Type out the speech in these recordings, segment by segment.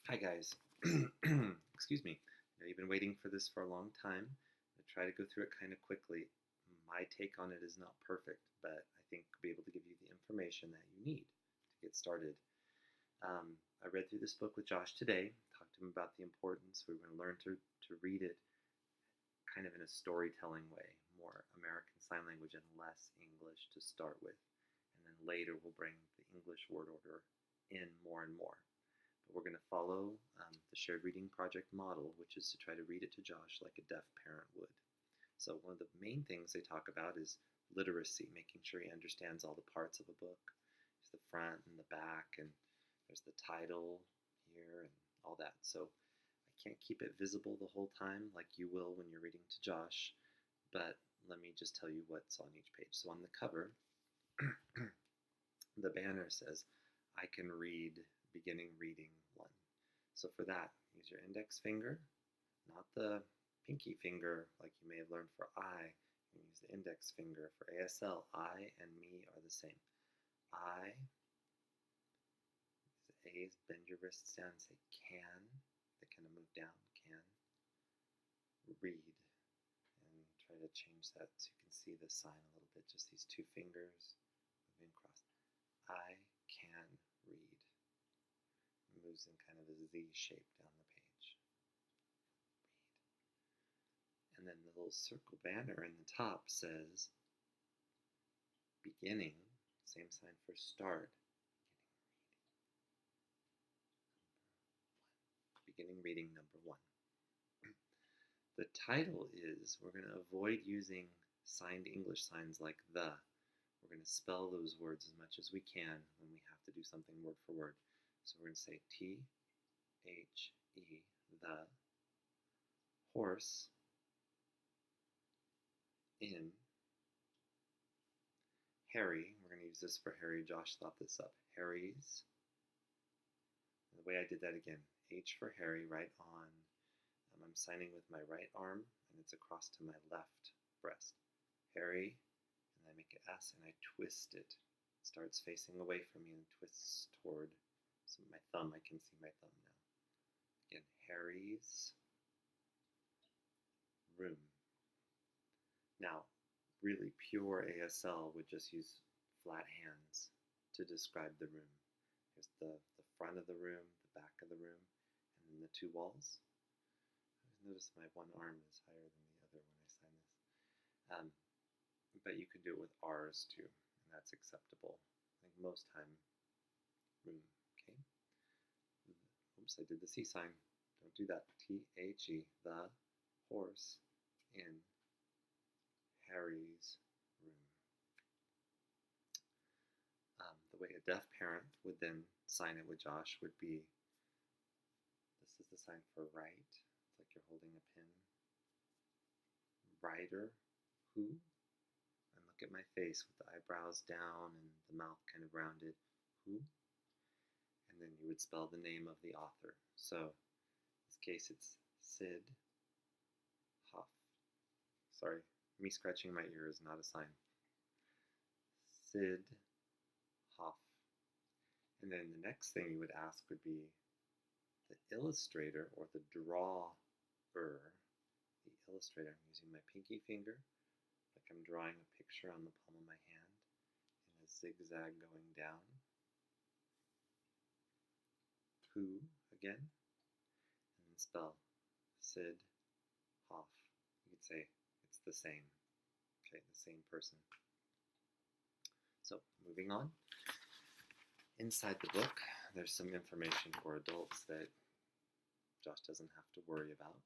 Hi guys. Excuse me. Now, you've been waiting for this for a long time. I try to go through it kind of quickly. My take on it is not perfect, but I think I'll be able to give you the information that you need to get started. I read through this book with Josh today, talked to him about the importance. We're going to learn to read it kind of in a storytelling way, more American Sign Language and less English to start with. And then later we'll bring the English word order in more and more. But we're going to follow the shared reading project model, which is to try to read it to Josh like a deaf parent would. So one of the main things they talk about is literacy, making sure he understands all the parts of a book. There's the front and the back, and there's the title here and all that. So I can't keep it visible the whole time like you will when you're reading to Josh, but let me just tell you what's on each page. So on the cover, the banner says, I can read beginning reading 1. So for that, use your index finger, not the pinky finger like you may have learned for I. You use the index finger. For ASL, I and me are the same. I, A's, bend your wrists down and say can. They kind of move down, can. Read. And try to change that so you can see the sign a little bit. Just these two fingers moving across. I can read. It moves in kind of a Z shape down the page. Read. And then the little circle banner in the top says beginning, same sign for start. Beginning reading number 1. The title is, we're going to avoid using signed English signs like the. We're going to spell those words as much as we can when we have to do something word for word. So we're going to say T-H-E, the, horse, in, Harry. We're going to use this for Harry. Josh thought this up. Harry's. And the way I did that again, H for Harry, right on. I'm signing with my right arm, and it's across to my left breast. Harry, and I make an S, and I twist it. It starts facing away from me and twists toward my thumb. I can see my thumb now. Again, Harry's room. Now, really pure ASL would just use flat hands to describe the room. Here's the front of the room, the back of the room, and then the two walls. Notice my one arm is higher than the other when I sign this. But you could do it with R's too, and that's acceptable. I think most time, room, okay? Oops, I did the C sign. Don't do that. T-H-E, the horse in Harry's room. The way a deaf parent would then sign it with Josh would be, this is the sign for right. Like you're holding a pin. Writer, who? And look at my face with the eyebrows down and the mouth kind of rounded. Who? And then you would spell the name of the author. So in this case it's Sid Huff. Sorry, me scratching my ear is not a sign. Sid Huff. And then the next thing you would ask would be the illustrator or the drawer. The illustrator. I'm using my pinky finger like I'm drawing a picture on the palm of my hand in a zigzag going down. Who again, and then spell Sid Hoff. You could say it's the same. Okay, the same person. So moving on. Inside the book, there's some information for adults that Josh doesn't have to worry about.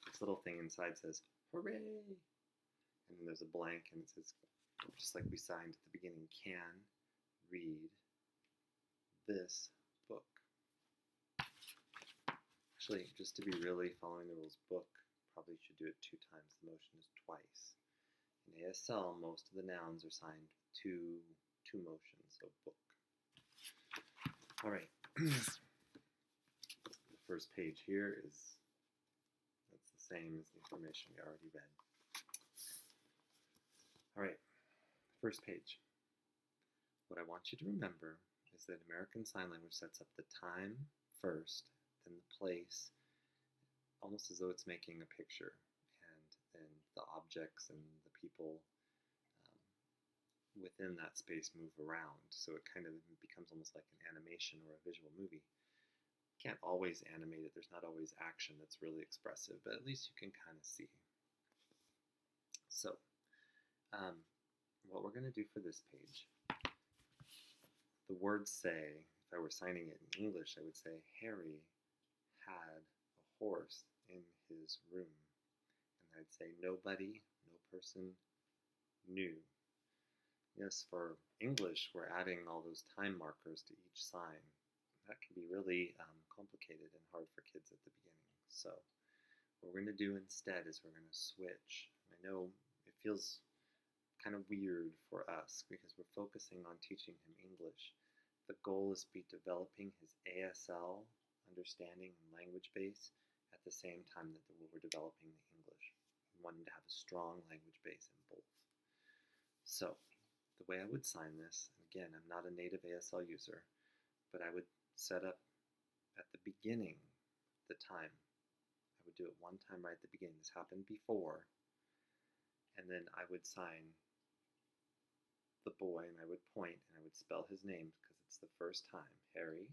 This little thing inside says, hooray! And then there's a blank and it says, just like we signed at the beginning, can read this book. Actually, just to be really following the rules, book, probably should do it 2 times. The motion is twice. In ASL, most of the nouns are signed two motions, so book. All right. The first page here is, that's the same as the information we already read. All right, first page. What I want you to remember is that American Sign Language sets up the time first then the place, almost as though it's making a picture, and then the objects and the people within that space move around. So it kind of becomes almost like an animation or a visual movie. Can't always animate it. There's not always action that's really expressive, but at least you can kind of see. So, what we're going to do for this page, the words say, if I were signing it in English, I would say, Harry had a horse in his room. And I'd say, nobody, no person knew. Yes, for English, we're adding all those time markers to each sign. That can be really complicated and hard for kids at the beginning. So what we're going to do instead is we're going to switch. I know it feels kind of weird for us because we're focusing on teaching him English. The goal is to be developing his ASL understanding and language base at the same time that we're developing the English. We want him to have a strong language base in both. So the way I would sign this, and again, I'm not a native ASL user, but I would set up at the beginning the time. I would do it one time right at the beginning. This happened before. And then I would sign the boy, and I would point, and I would spell his name because it's the first time. Harry.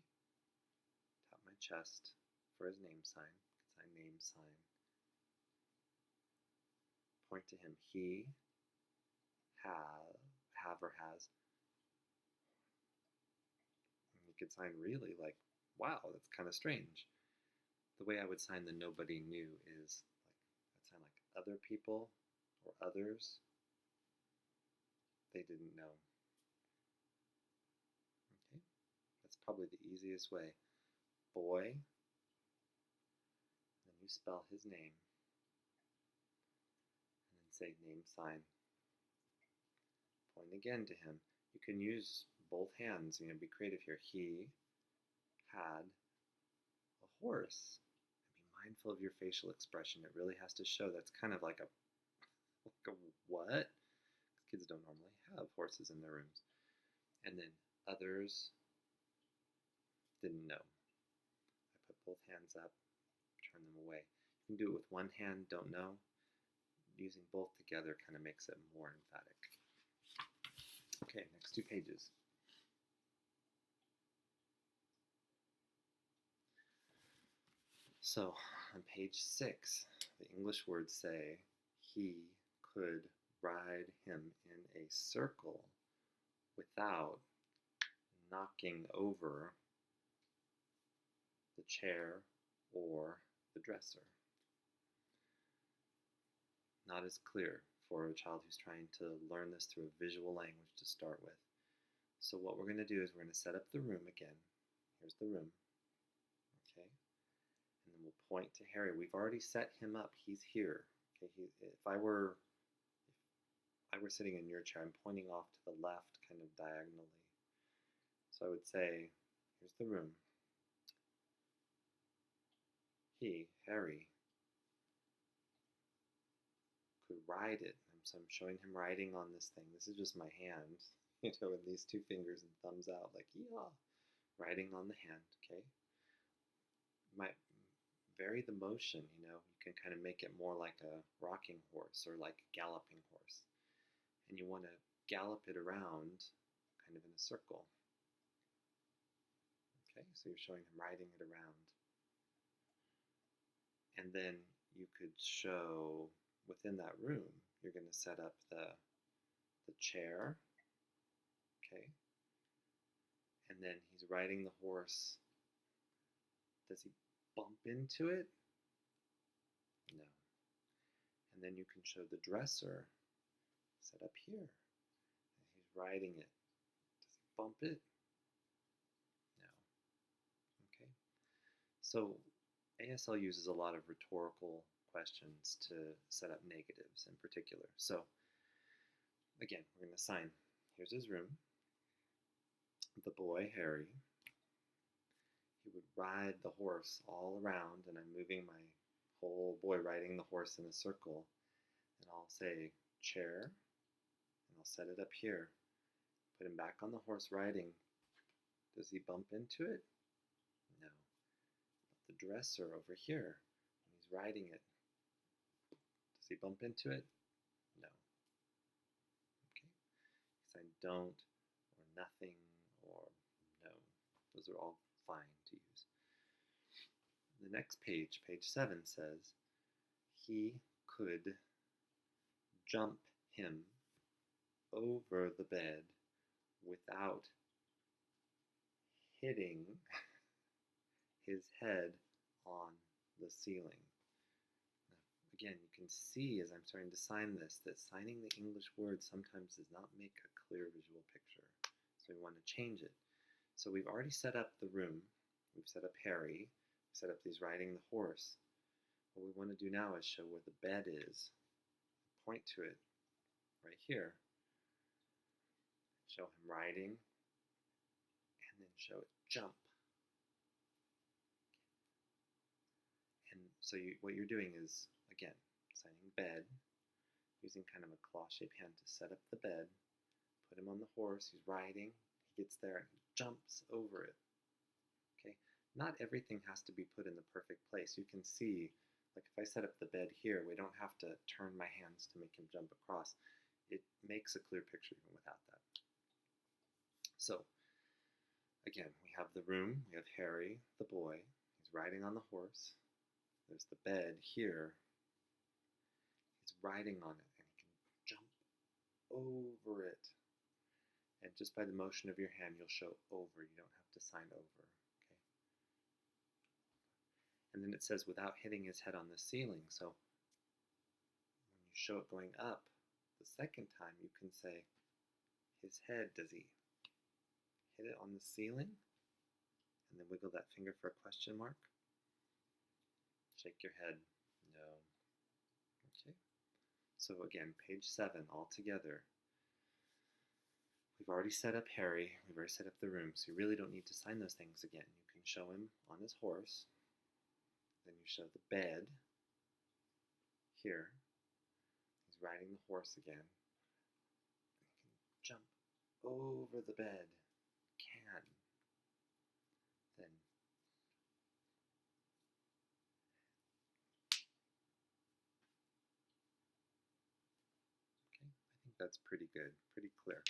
Tap my chest for his name sign. Sign name sign. Point to him. He have or has. And you could sign really like, wow, that's kind of strange. The way I would sign the nobody knew is like, I'd sign like other people or others. They didn't know. Okay, that's probably the easiest way. Boy, then you spell his name, and then say name sign. Point again to him. You can use both hands, be creative here. He had a horse. And be mindful of your facial expression. It really has to show. That's kind of like a what? Kids don't normally have horses in their rooms. And then others didn't know. I put both hands up, turn them away. You can do it with one hand, don't know. Using both together kind of makes it more emphatic. Okay, next 2 pages. So on page 6, the English words say, he could ride him in a circle without knocking over the chair or the dresser. Not as clear for a child who's trying to learn this through a visual language to start with. So what we're going to do is we're going to set up the room again. Here's the room. Okay. And then we'll point to Harry. We've already set him up. He's here. Okay. If I were sitting in your chair, I'm pointing off to the left kind of diagonally. So I would say, here's the room. He, Harry, could ride it. So I'm showing him riding on this thing. This is just my hand, with these 2 fingers and thumbs out, like, yeah, riding on the hand, okay? Might vary the motion, you can kind of make it more like a rocking horse or like a galloping horse. And you want to gallop it around kind of in a circle. Okay, so you're showing him riding it around. And then you could show within that room, you're going to set up the chair, okay? And then he's riding the horse. Does he bump into it? No. And then you can show the dresser set up here. And he's riding it. Does he bump it? No. Okay. So ASL uses a lot of rhetorical questions to set up negatives in particular. So again, we're going to assign, here's his room, the boy, Harry. He would ride the horse all around, and I'm moving my whole boy riding the horse in a circle. And I'll say chair, and I'll set it up here. Put him back on the horse riding. Does he bump into it? No. The dresser over here, and he's riding it. Does he bump into it? No. Okay. He's saying don't, or nothing, or no. Those are all fine to use. The next page, page 7, says, he could jump him over the bed without hitting his head on the ceiling. Now, again, you can see as I'm starting to sign this that signing the English words sometimes does not make a clear visual picture. So we want to change it. So we've already set up the room. We've set up Harry. We've set up these riding the horse. What we want to do now is show where the bed is. Point to it right here. Show him riding. And then show it jump. And so what you're doing is, again, signing bed, using kind of a claw-shaped hand to set up the bed, put him on the horse, he's riding, he gets there and he jumps over it. Okay, not everything has to be put in the perfect place. You can see, like if I set up the bed here, we don't have to turn my hands to make him jump across. It makes a clear picture even without that. So, again, we have the room, we have Harry, the boy, he's riding on the horse. There's the bed here. He's riding on it and he can jump over it. And just by the motion of your hand, you'll show over. You don't have to sign over. Okay. And then it says without hitting his head on the ceiling. So when you show it going up the second time, you can say his head, does he hit it on the ceiling? And then wiggle that finger for a question mark. Shake your head. No. Okay. So again, page 7 all together. We've already set up Harry. We've already set up the room. So you really don't need to sign those things again. You can show him on his horse. Then you show the bed here. He's riding the horse again. He can jump over the bed. Can. Then okay, I think that's pretty good, pretty clear.